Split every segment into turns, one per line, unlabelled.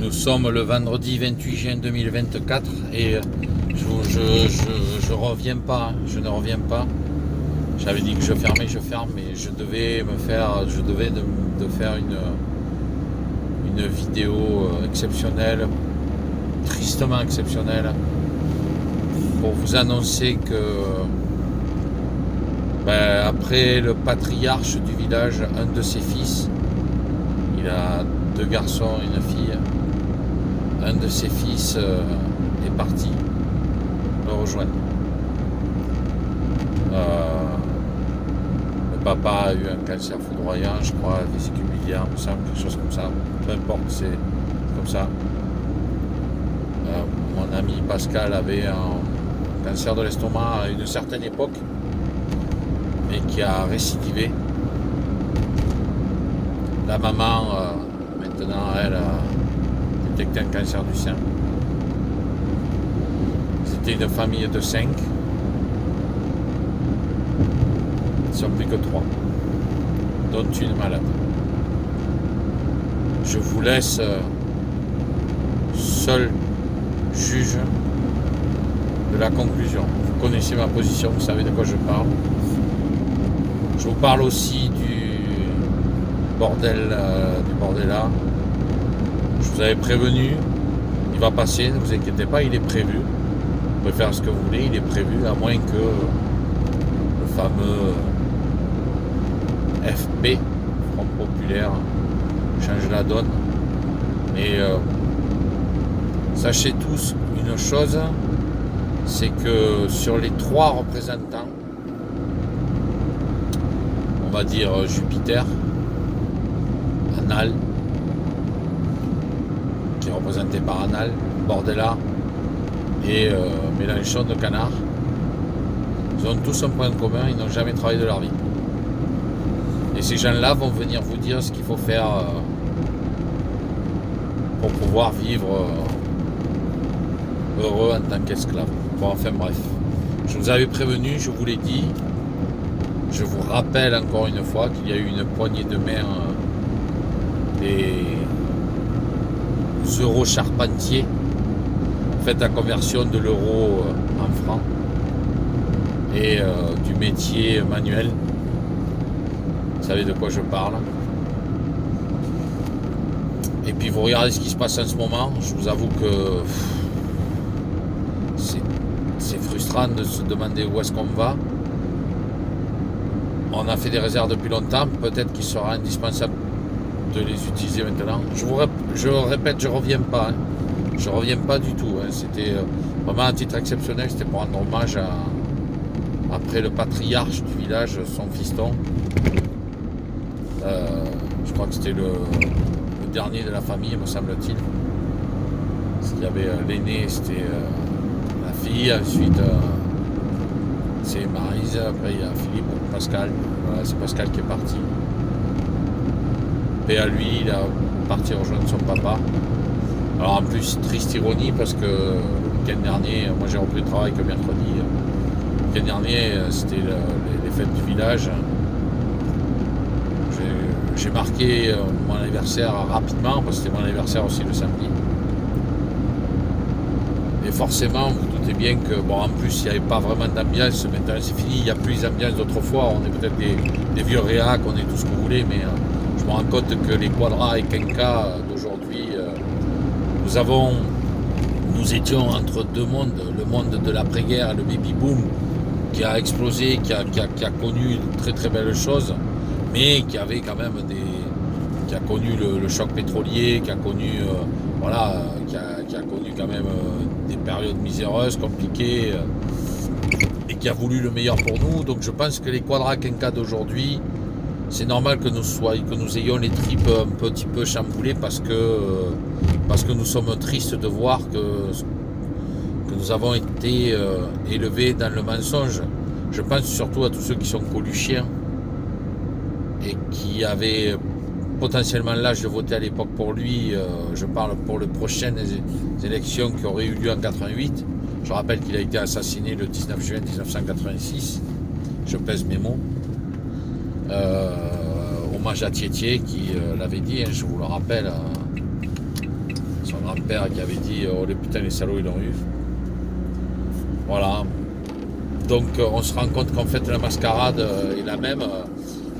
Nous sommes le vendredi 28 juin 2024 et je reviens pas, je ne reviens pas. J'avais dit que je fermais, je ferme, mais je devais de faire une vidéo exceptionnelle, tristement exceptionnelle, pour vous annoncer que après le patriarche du village, un de ses fils, il a 2 garçons et une fille, un de ses fils est parti le rejoindre. Le papa a eu un cancer foudroyant, je crois, vésicule biliaire, me semble, quelque chose comme ça. Peu importe, c'est comme ça. Mon ami Pascal avait un cancer de l'estomac à une certaine époque, mais qui a récidivé. La maman, maintenant, elle a détecté un cancer du sein. C'était une famille de 5. Ils ne sont plus que 3, dont une malade. Je vous laisse seul juge de la conclusion. Vous connaissez ma position, vous savez de quoi je parle. Je vous parle aussi du bordel, du bordelat. Je vous avais prévenu, il va passer, ne vous inquiétez pas, il est prévu. Vous pouvez faire ce que vous voulez, il est prévu, à moins que le fameux FP, Front Populaire, change la donne. Mais sachez tous une chose, c'est que sur les 3 représentants, on va dire Jupiter, Anal, qui est représenté par Anal, Bordella et Mélenchon de Canard, ils ont tous un point commun, ils n'ont jamais travaillé de leur vie. Et ces gens-là vont venir vous dire ce qu'il faut faire pour pouvoir vivre heureux en tant qu'esclave. Bon, enfin bref, je vous avais prévenu, je vous l'ai dit. Je vous rappelle encore une fois qu'il y a eu une poignée de main des euros charpentiers. Faites la conversion de l'euro en francs et du métier manuel. Vous savez de quoi je parle. Et puis vous regardez ce qui se passe en ce moment. Je vous avoue que c'est frustrant de se demander où est-ce qu'on va. On a fait des réserves depuis longtemps, peut-être qu'il sera indispensable de les utiliser maintenant. Je répète, je ne reviens pas. Hein. Je ne reviens pas du tout. Hein. C'était vraiment un titre exceptionnel, c'était pour rendre hommage après le patriarche du village, son fiston. Je crois que c'était le dernier de la famille, me semble-t-il. Il y avait l'aîné, c'était la fille, ensuite c'est Maryse, après il y a Philippe, Pascal, voilà, c'est Pascal qui est parti. Et à lui, il est parti rejoindre son papa. Alors en plus, triste ironie, parce que le week-end dernier, moi j'ai repris le travail que mercredi. Le week-end dernier, c'était les fêtes du village. J'ai marqué mon anniversaire rapidement, parce que c'était mon anniversaire aussi le samedi. Et forcément, vous doutez bien que, bon, en plus, il n'y avait pas vraiment d'ambiance. Maintenant, c'est fini, il n'y a plus d'ambiance d'autrefois. On est peut-être des vieux réacs, on est tout ce que vous voulez, mais je me rends compte que les quadras et quinquas d'aujourd'hui, nous étions entre 2 mondes, le monde de l'après-guerre, le baby-boom, qui a explosé, qui a connu de très très belles choses, mais qui avait quand même qui a connu le choc pétrolier, qui a connu qui a connu quand même des périodes miséreuses, compliquées, et qui a voulu le meilleur pour nous. Donc je pense que les quadras quinquas d'aujourd'hui, c'est normal que nous ayons les tripes un petit peu chamboulées, parce que nous sommes tristes de voir que nous avons été élevés dans le mensonge. Je pense surtout à tous ceux qui sont coluchiens et qui avaient potentiellement l'âge de voter à l'époque pour lui. Je parle pour les prochaines élections qui auraient eu lieu en 88. Je rappelle qu'il a été assassiné le 19 juin 1986. Je pèse mes mots. Hommage à Thiétier qui l'avait dit, hein, je vous le rappelle, son grand-père qui avait dit « Oh les putains, les salauds, ils l'ont eu ». Voilà. Donc on se rend compte qu'en fait la mascarade est la même.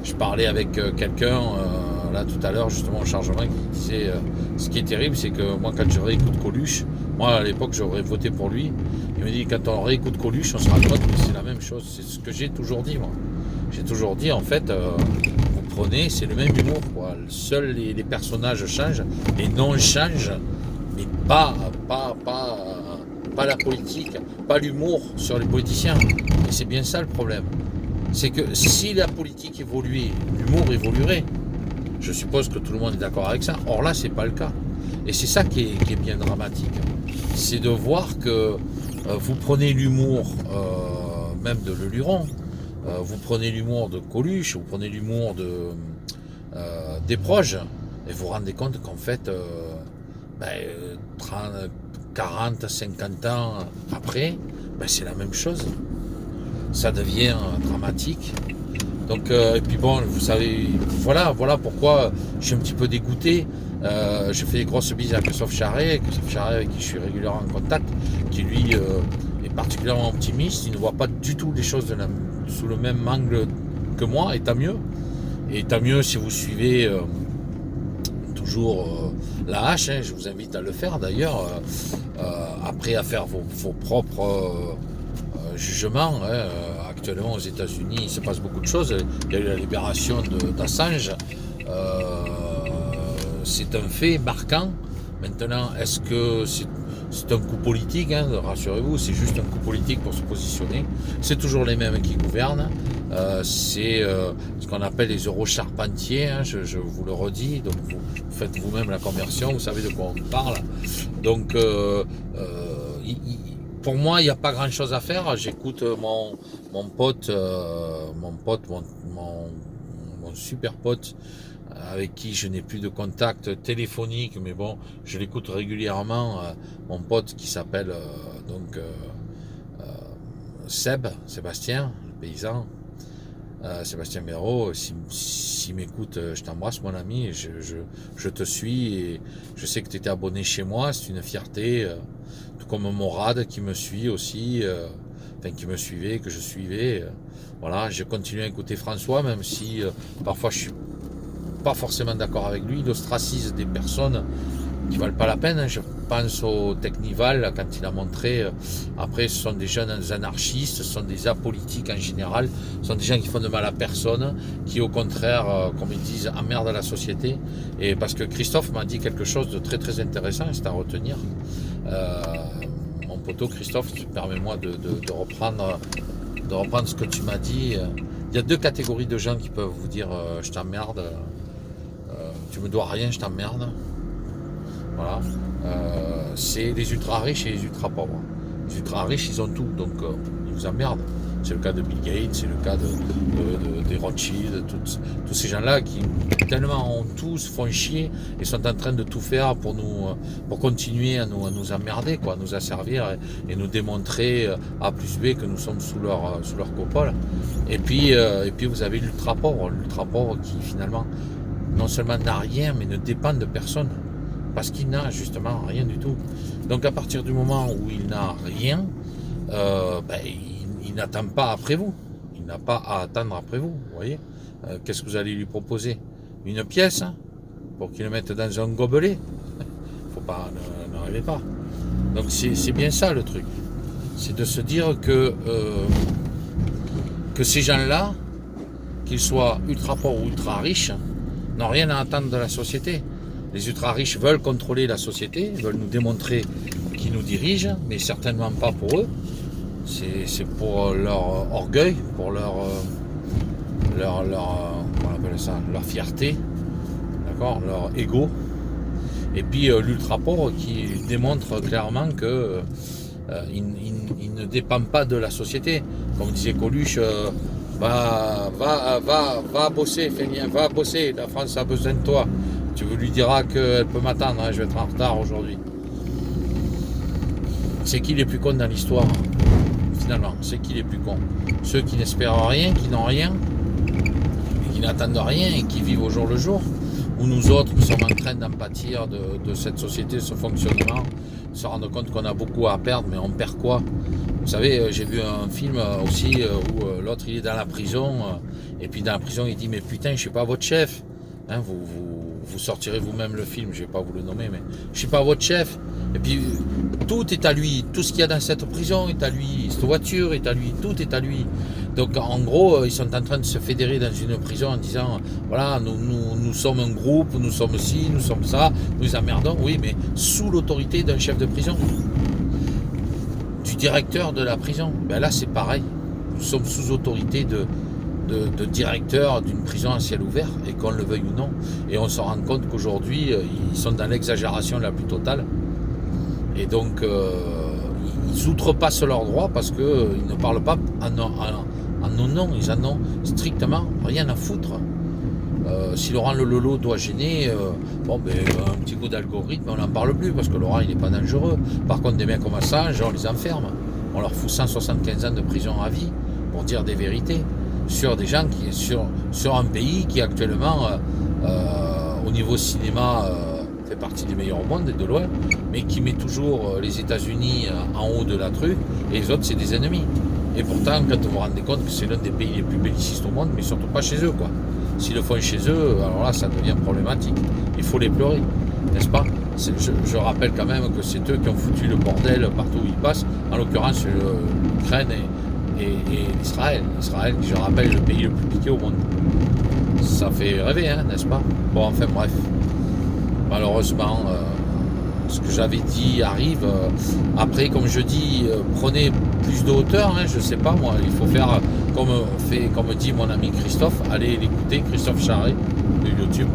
Je parlais avec quelqu'un là tout à l'heure justement au chargement qui disait ce qui est terrible c'est que moi quand je réécoute Coluche, moi à l'époque j'aurais voté pour lui, il me dit quand on réécoute Coluche on se rend compte que c'est la même chose, c'est ce que j'ai toujours dit moi. J'ai toujours dit en fait vous prenez, c'est le même humour quoi. Seuls les personnages changent, les noms changent, mais pas la politique, pas l'humour sur les politiciens. Et c'est bien ça le problème. C'est que si la politique évoluait, l'humour évoluerait. Je suppose que tout le monde est d'accord avec ça. Or là, c'est pas le cas. Et c'est ça qui est bien dramatique. C'est de voir que vous prenez l'humour, même de Le Luron, vous prenez l'humour de Coluche, vous prenez l'humour des proches, et vous vous rendez compte qu'en fait, 30, 40, 50 ans après, c'est la même chose. Ça devient dramatique. Donc, et puis bon, vous savez, voilà pourquoi je suis un petit peu dégoûté. Je fais des grosses bises à Christophe Charret avec qui je suis régulièrement en contact, qui lui est particulièrement optimiste. Il ne voit pas du tout les choses sous le même angle que moi, et tant mieux. Et tant mieux si vous suivez toujours la hache, hein, je vous invite à le faire d'ailleurs, après à faire vos propres jugements. Hein. Actuellement aux États-Unis il se passe beaucoup de choses, il y a eu la libération d'Assange, c'est un fait marquant. Maintenant, est-ce que c'est un coup politique, hein, rassurez-vous, c'est juste un coup politique pour se positionner. C'est toujours les mêmes qui gouvernent. C'est ce qu'on appelle les eurocharpentiers, hein, je vous le redis, donc vous faites vous-même la conversion, vous savez de quoi on parle. Donc pour moi, il n'y a pas grand-chose à faire. J'écoute mon pote, mon super pote, avec qui je n'ai plus de contact téléphonique, mais bon, je l'écoute régulièrement, mon pote qui s'appelle Sébastien, le paysan, Sébastien Méraud. S'il m'écoute, je t'embrasse mon ami, et je te suis, et je sais que tu étais abonné chez moi, c'est une fierté, tout comme Morad qui me suit aussi, qui me suivait, que je suivais, voilà, j'ai continué à écouter François, même si parfois je suis pas forcément d'accord avec lui, il ostracise des personnes qui valent pas la peine. Je pense au Technival quand il a montré, après ce sont des jeunes anarchistes, ce sont des apolitiques en général, ce sont des gens qui font de mal à personne, qui au contraire, comme ils disent, emmerdent la société. Et parce que Christophe m'a dit quelque chose de très très intéressant, et c'est à retenir. Mon poteau Christophe, permets-moi de reprendre ce que tu m'as dit. Il y a deux catégories de gens qui peuvent vous dire je t'emmerde, tu me dois rien, je t'emmerde. Voilà. C'est les ultra riches et les ultra pauvres. Les ultra riches, ils ont tout, donc ils vous emmerdent. C'est le cas de Bill Gates, c'est le cas des Rothschild, tous ces gens-là qui tellement ont tout, se font chier et sont en train de tout faire pour continuer à nous emmerder, quoi, à nous asservir et nous démontrer A plus B que nous sommes sous leur coupole. Et puis vous avez l'ultra pauvre qui finalement non seulement n'a rien, mais ne dépend de personne. Parce qu'il n'a justement rien du tout. Donc à partir du moment où il n'a rien, il n'attend pas après vous. Il n'a pas à attendre après vous. Vous voyez, qu'est-ce que vous allez lui proposer? Une pièce, hein, pour qu'il le mette dans un gobelet? Faut pas, ne rêvez pas. Donc c'est bien ça le truc. C'est de se dire que ces gens-là, qu'ils soient ultra pauvres ou ultra riches, n'ont rien à attendre de la société. Les ultra riches veulent contrôler la société, veulent nous démontrer qui nous dirigent, mais certainement pas pour eux. C'est pour leur orgueil, pour comment on appelle ça, leur fierté, d'accord, leur ego. Et puis l'ultra pauvre qui démontre clairement que il ne dépend pas de la société. Comme disait Coluche, va bosser, va bosser, la France a besoin de toi. Tu lui diras qu'elle peut m'attendre, hein, je vais être en retard aujourd'hui. C'est qui les plus cons dans l'histoire? Finalement, c'est qui les plus cons? Ceux qui n'espèrent rien, qui n'ont rien, et qui n'attendent rien et qui vivent au jour le jour, où nous autres, nous sommes en train d'en pâtir de cette société, de ce fonctionnement, se rendre compte qu'on a beaucoup à perdre, mais on perd quoi? Vous savez, j'ai vu un film aussi où l'autre il est dans la prison, et puis dans la prison il dit mais putain je suis pas votre chef, hein, vous sortirez vous-même le film, je vais pas vous le nommer, mais je suis pas votre chef. Et puis tout est à lui, tout ce qu'il y a dans cette prison est à lui, cette voiture est à lui, tout est à lui. Donc en gros, ils sont en train de se fédérer dans une prison en disant voilà, nous sommes un groupe, nous sommes ci, nous sommes ça, nous emmerdons, oui, mais sous l'autorité d'un chef de prison, du directeur de la prison. Ben là c'est pareil, nous sommes sous autorité de directeur d'une prison à ciel ouvert, et qu'on le veuille ou non. Et on se rend compte qu'aujourd'hui, ils sont dans l'exagération la plus totale. Et donc, ils outrepassent leurs droits parce qu'ils ne parlent pas en nos noms. Ils en ont strictement rien à foutre. Si Laurent Le Lolo doit gêner, un petit coup d'algorithme, on n'en parle plus parce que Laurent, il n'est pas dangereux. Par contre, des mecs comme Assange, on les enferme. On leur fout 175 ans de prison à vie pour dire des vérités sur des gens sur un pays qui actuellement au niveau cinéma fait partie des meilleurs au monde et de loin, mais qui met toujours les États-Unis en haut de la truc, et les autres c'est des ennemis. Et pourtant, quand vous vous rendez compte que c'est l'un des pays les plus bellicistes au monde, mais surtout pas chez eux, quoi. S'ils le font chez eux, alors là ça devient problématique. Il faut les pleurer, n'est-ce pas? Je rappelle quand même que c'est eux qui ont foutu le bordel partout où ils passent, en l'occurrence l'Ukraine et l'Israël. Israël, je rappelle, le pays le plus piqué au monde. Ça fait rêver, hein, n'est-ce pas? Bon, enfin bref. Malheureusement, ce que j'avais dit arrive. Après, comme je dis, prenez plus de hauteur, hein, je sais pas moi. Il faut faire comme dit mon ami Christophe, allez l'écouter, Christophe Charret, de YouTube.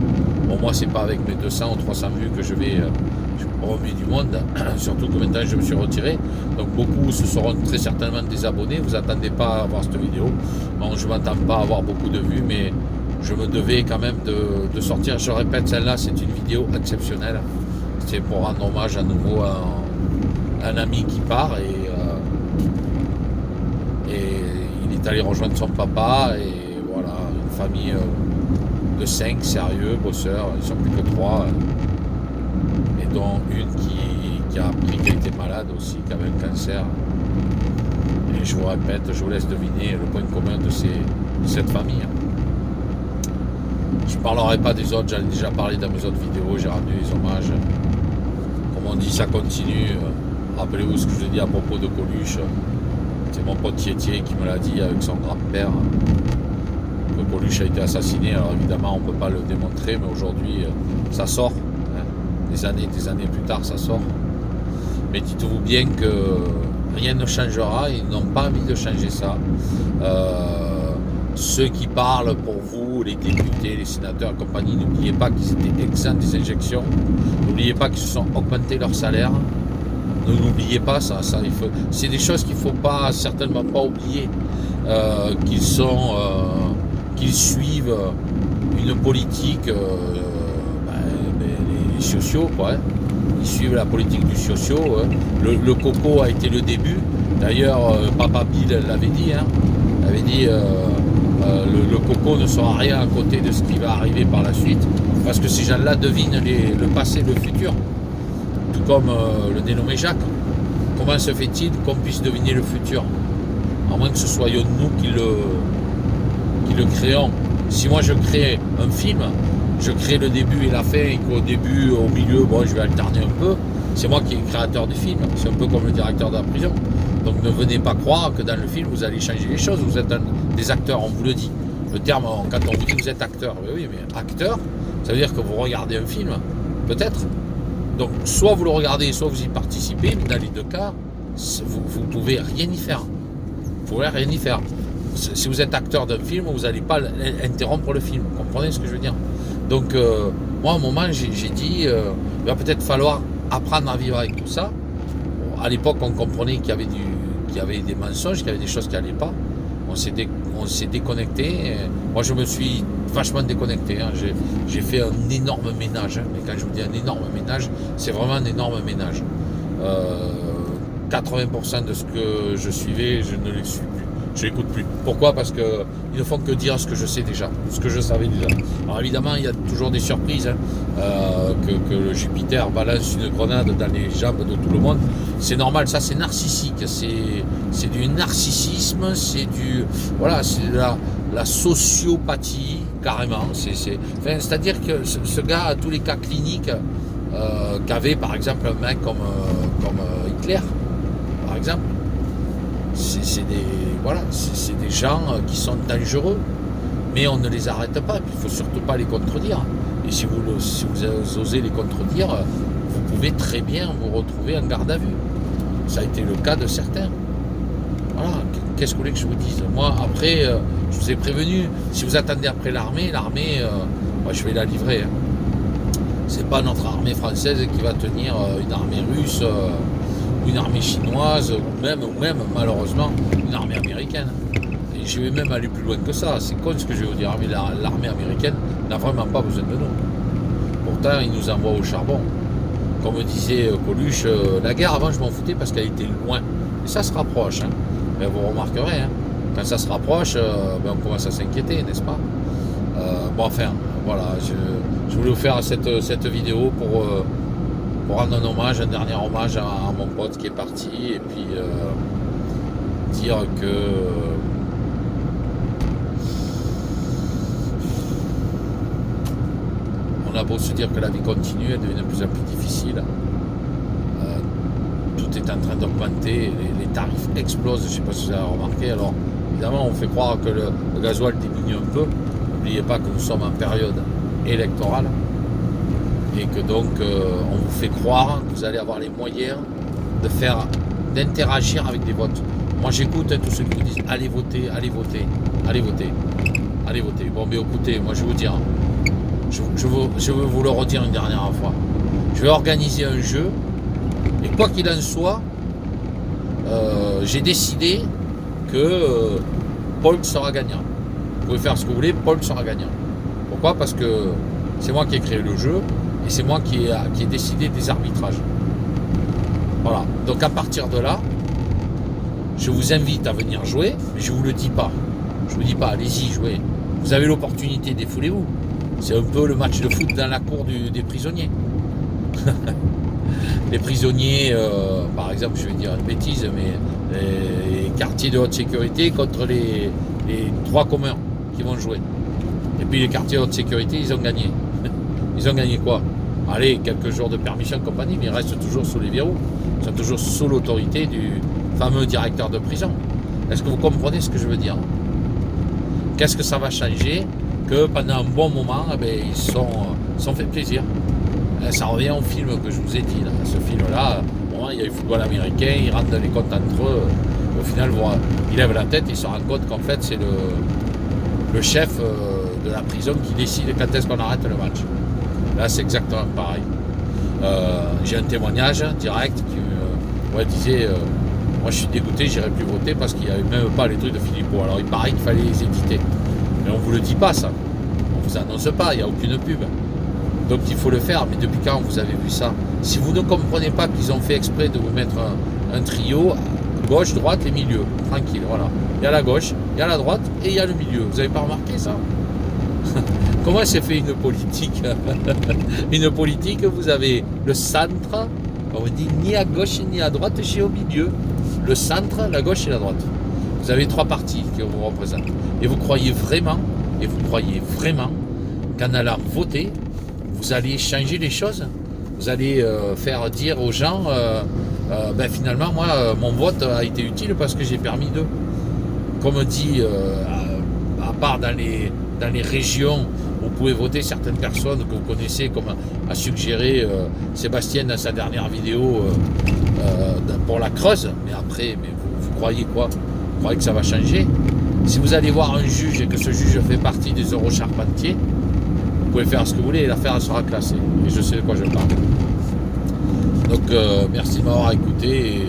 Bon, moi, c'est pas avec mes 200 ou 300 vues que je vais remuer du monde, surtout que maintenant je me suis retiré. Donc beaucoup se seront très certainement désabonnés. Vous attendez pas à voir cette vidéo. Bon, je m'attends pas à avoir beaucoup de vues, mais je me devais quand même de sortir. Je répète, celle-là, c'est une vidéo exceptionnelle. C'est pour rendre hommage à nouveau à un ami qui part et il est allé rejoindre son papa, et voilà, une famille de 5 sérieux bosseurs, ils sont plus que 3, et dont une qui a appris qu'elle était malade aussi, qui avait un cancer. Et je vous répète, je vous laisse deviner le point commun de cette famille. Je ne parlerai pas des autres, j'en ai déjà parlé dans mes autres vidéos, j'ai rendu les hommages. Comme on dit, ça continue. Rappelez-vous ce que je dis à propos de Coluche. C'est mon pote Thietier qui me l'a dit avec son grand-père, que Coluche a été assassiné. Alors évidemment, on ne peut pas le démontrer, mais aujourd'hui, ça sort. Hein. Des années plus tard, ça sort. Mais dites-vous bien que rien ne changera, ils n'ont pas envie de changer ça. Ceux qui parlent pour vous, les députés, les sénateurs et compagnie, n'oubliez pas qu'ils étaient exempts des injections. N'oubliez pas qu'ils se sont augmentés leur salaire. N'oubliez pas ça. C'est des choses qu'il ne faut pas, certainement pas oublier. Qu'ils suivent une politique, les sociaux, quoi. Hein. Ils suivent la politique du socio. Hein. Le coco a été le début. D'ailleurs, Papa Bill l'avait dit. Hein. Il avait dit le coco ne sera rien à côté de ce qui va arriver par la suite, parce que ces gens-là devinent le passé et le futur. Tout comme le dénommé Jacques. Comment se fait-il qu'on puisse deviner le futur? À moins que ce soyons nous qui le créons. Si moi je crée un film, je crée le début et la fin, et qu'au début, au milieu, bon, je vais alterner un peu, c'est moi qui est créateur du film. C'est un peu comme le directeur de la prison. Donc ne venez pas croire que dans le film, vous allez changer les choses. Vous êtes des acteurs, on vous le dit. Le terme, quand on vous dit que vous êtes acteur, oui, mais acteur, ça veut dire que vous regardez un film, peut-être. Donc soit vous le regardez, soit vous y participez, mais dans les deux cas, vous ne pouvez rien y faire. Vous pouvez rien y faire. Si vous êtes acteur d'un film, vous n'allez pas interrompre le film. Vous comprenez ce que je veux dire? Donc moi, à un moment, j'ai dit, il va peut-être falloir apprendre à vivre avec tout ça. Bon, à l'époque, on comprenait qu'il y avait des mensonges, qu'il y avait des choses qui n'allaient pas. On s'est déconnecté. Moi, je me suis vachement déconnecté. Hein. J'ai fait un énorme ménage. Hein. Mais quand je vous dis un énorme ménage, c'est vraiment un énorme ménage. 80% de ce que je suivais, je ne le suis plus. Je l'écoute plus. Pourquoi? Parce que ils ne font que dire ce que je sais déjà, ce que je savais déjà. Alors évidemment, il y a toujours des surprises, hein, que le Jupiter balance une grenade dans les jambes de tout le monde. C'est normal, ça c'est narcissique, c'est du narcissisme, c'est du voilà, c'est de la sociopathie carrément. C'est-à-dire que ce gars a tous les cas cliniques qu'avait par exemple un mec comme Hitler, par exemple. C'est des gens qui sont dangereux, mais on ne les arrête pas, il ne faut surtout pas les contredire. Et si vous osez les contredire, vous pouvez très bien vous retrouver en garde à vue. Ça a été le cas de certains. Voilà, qu'est-ce que vous voulez que je vous dise? Moi, après, je vous ai prévenu, si vous attendez après l'armée, moi, je vais la livrer. Hein. C'est pas notre armée française qui va tenir une armée russe, une armée chinoise, ou même malheureusement une armée américaine. Et je vais même aller plus loin que ça. C'est con ce que je vais vous dire, mais l'armée américaine n'a vraiment pas besoin de nous. Pourtant, ils nous envoient au charbon. Comme disait Coluche, la guerre avant je m'en foutais parce qu'elle était loin. Et ça se rapproche. Hein. Mais vous remarquerez, hein, quand ça se rapproche, on commence à s'inquiéter, n'est-ce pas? Voilà, je voulais vous faire cette vidéo pour rendre un hommage, un dernier hommage à mon pote qui est parti, et puis dire que on a beau se dire que la vie continue, elle devient de plus en plus difficile. Tout est en train d'augmenter, les tarifs explosent, je ne sais pas si vous avez remarqué. Alors évidemment on fait croire que le gasoil diminue un peu. N'oubliez pas que nous sommes en période électorale et que donc on vous fait croire que vous allez avoir les moyens d'interagir avec des votes. Moi j'écoute tous ceux qui vous disent allez voter, allez voter, allez voter, allez voter. Bon mais écoutez, moi je vais vous dire, je veux vous le redire une dernière fois. Je vais organiser un jeu et quoi qu'il en soit, j'ai décidé que Paul sera gagnant. Vous pouvez faire ce que vous voulez, Paul sera gagnant. Pourquoi? Parce que c'est moi qui ai créé le jeu et c'est moi qui ai décidé des arbitrages. Voilà. Donc à partir de là, je vous invite à venir jouer, mais je ne vous le dis pas. Je ne vous dis pas, allez-y, jouez. Vous avez l'opportunité, défoulez-vous. C'est un peu le match de foot dans la cour des prisonniers. Les prisonniers, par exemple, je vais dire une bêtise, mais les quartiers de haute sécurité contre les trois communs qui vont jouer. Et puis les quartiers de haute sécurité, ils ont gagné. Ils ont gagné quoi? Allez, quelques jours de permission et compagnie, mais ils restent toujours sous les verrous. Ils sont toujours sous l'autorité du fameux directeur de prison. Est-ce que vous comprenez ce que je veux dire? Qu'est-ce que ça va changer? Que pendant un bon moment, ils sont fait plaisir. Ça revient au film que je vous ai dit. Là. Ce film-là, il y a le football américain, ils rendent les comptes entre eux. Au final, ils lèvent la tête, ils se rendent compte qu'en fait, c'est le chef de la prison qui décide quand est-ce qu'on arrête le match. Là, c'est exactement pareil. J'ai un témoignage direct qui disait moi, je suis dégoûté, j'irai plus voter parce qu'il n'y avait même pas les trucs de Philippot. Alors, il paraît qu'il fallait les éditer. Mais on ne vous le dit pas, ça. On ne vous annonce pas, il n'y a aucune pub. Donc, il faut le faire. Mais depuis quand vous avez vu ça? Si vous ne comprenez pas qu'ils ont fait exprès de vous mettre un trio, gauche, droite et milieu. Tranquille, voilà. Il y a la gauche, il y a la droite et il y a le milieu. Vous n'avez pas remarqué ça? Comment s'est fait une politique? Une politique, vous avez le centre, on vous dit ni à gauche ni à droite, chez au milieu. Le centre, la gauche et la droite. Vous avez trois partis qui vous représentent. Et vous croyez vraiment qu'en allant voter, vous allez changer les choses? Vous allez faire dire aux gens, finalement, moi, mon vote a été utile parce que j'ai permis d'eux. Comme dit, à part dans les régions où vous pouvez voter certaines personnes que vous connaissez, comme a suggéré Sébastien dans sa dernière vidéo pour la Creuse. Mais après, vous croyez quoi? Vous croyez que ça va changer? Si vous allez voir un juge et que ce juge fait partie des Eurocharpentiers, vous pouvez faire ce que vous voulez et l'affaire sera classée. Et je sais de quoi je parle. Donc, merci de m'avoir écouté. Et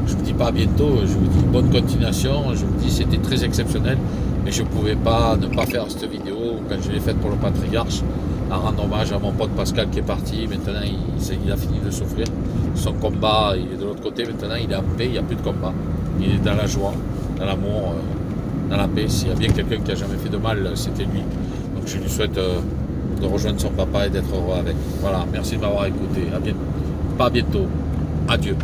je ne vous dis pas à bientôt, je vous dis bonne continuation. Je vous dis c'était très exceptionnel. Mais je ne pouvais pas ne pas faire cette vidéo quand je l'ai faite pour le patriarche, en rendre hommage à mon pote Pascal qui est parti. Maintenant, il a fini de souffrir. Son combat, il est de l'autre côté. Maintenant, il est en paix, il n'y a plus de combat. Il est dans la joie. dans l'amour, dans la paix. S'il y a bien quelqu'un qui a jamais fait de mal, c'était lui. Donc je lui souhaite de rejoindre son papa et d'être heureux avec. Voilà, merci de m'avoir écouté. Pas bientôt. Adieu.